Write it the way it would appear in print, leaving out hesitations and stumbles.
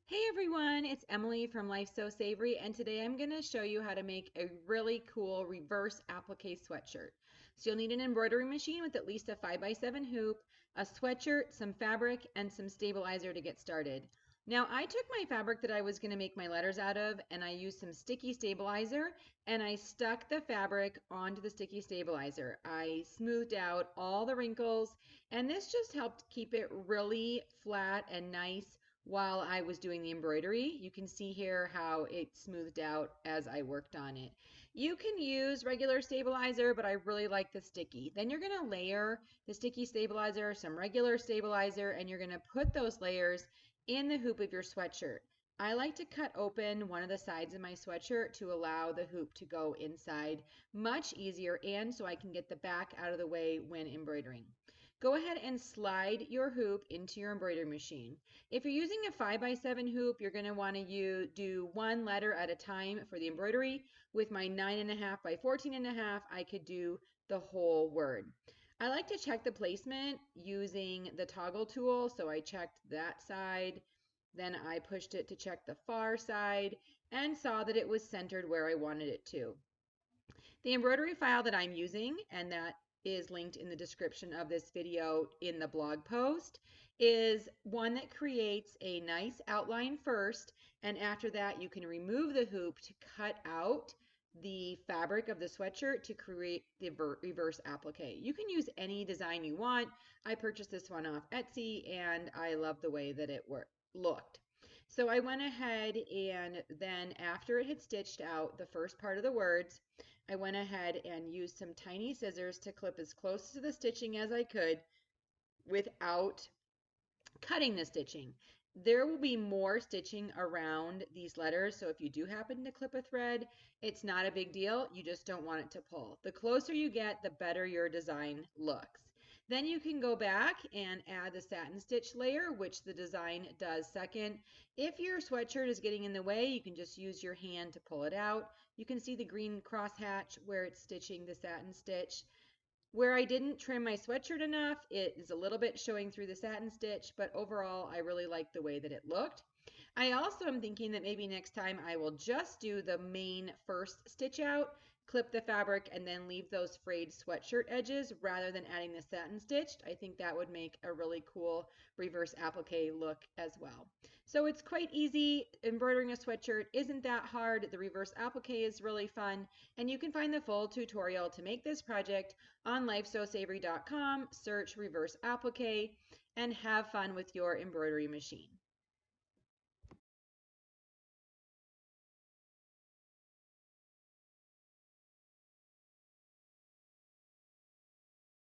Hey everyone, it's Emily from Life So Savory, and today I'm going to show you how to make a really cool reverse applique sweatshirt. So you'll need an embroidery machine with at least a 5x7 hoop, a sweatshirt, some fabric, and some stabilizer to get started. Now I took my fabric that I was going to make my letters out of and I used some sticky stabilizer and I stuck the fabric onto the sticky stabilizer. I smoothed out all the wrinkles and this just helped keep it really flat and nice while I was doing the embroidery. You can see here how it smoothed out as I worked on it. You can use regular stabilizer, but I really like the sticky. Then you're going to layer the sticky stabilizer, some regular stabilizer, and you're going to put those layers in the hoop of your sweatshirt. I like to cut open one of the sides of my sweatshirt to allow the hoop to go inside much easier and so I can get the back out of the way when embroidering. Go ahead and slide your hoop into your embroidery machine. If you're using a 5x7 hoop, you're going to want to do one letter at a time for the embroidery. With my 9.5 by 14.5, I could do the whole word. I like to check the placement using the toggle tool. So I checked that side, then I pushed it to check the far side and saw that it was centered where I wanted it to. The embroidery file that I'm using, and that is linked in the description of this video in the blog post, is one that creates a nice outline first, and after that you can remove the hoop to cut out the fabric of the sweatshirt to create the reverse applique. You can use any design you want. I purchased this one off Etsy and I love the way that it looked. So I went ahead and then after it had stitched out the first part of the words, I went ahead and used some tiny scissors to clip as close to the stitching as I could without cutting the stitching. There will be more stitching around these letters, so if you do happen to clip a thread, it's not a big deal. You just don't want it to pull. The closer you get, the better your design looks. Then you can go back and add the satin stitch layer, which the design does second. If your sweatshirt is getting in the way, you can just use your hand to pull it out. You can see the green crosshatch where it's stitching the satin stitch. Where I didn't trim my sweatshirt enough, it is a little bit showing through the satin stitch, but overall I really like the way that it looked. I also am thinking that maybe next time I will just do the main first stitch out, clip the fabric, and then leave those frayed sweatshirt edges rather than adding the satin stitched. I think that would make a really cool reverse applique look as well. So it's quite easy. Embroidering a sweatshirt isn't that hard. The reverse applique is really fun, and you can find the full tutorial to make this project on lifesosavory.com. Search reverse applique and have fun with your embroidery machine.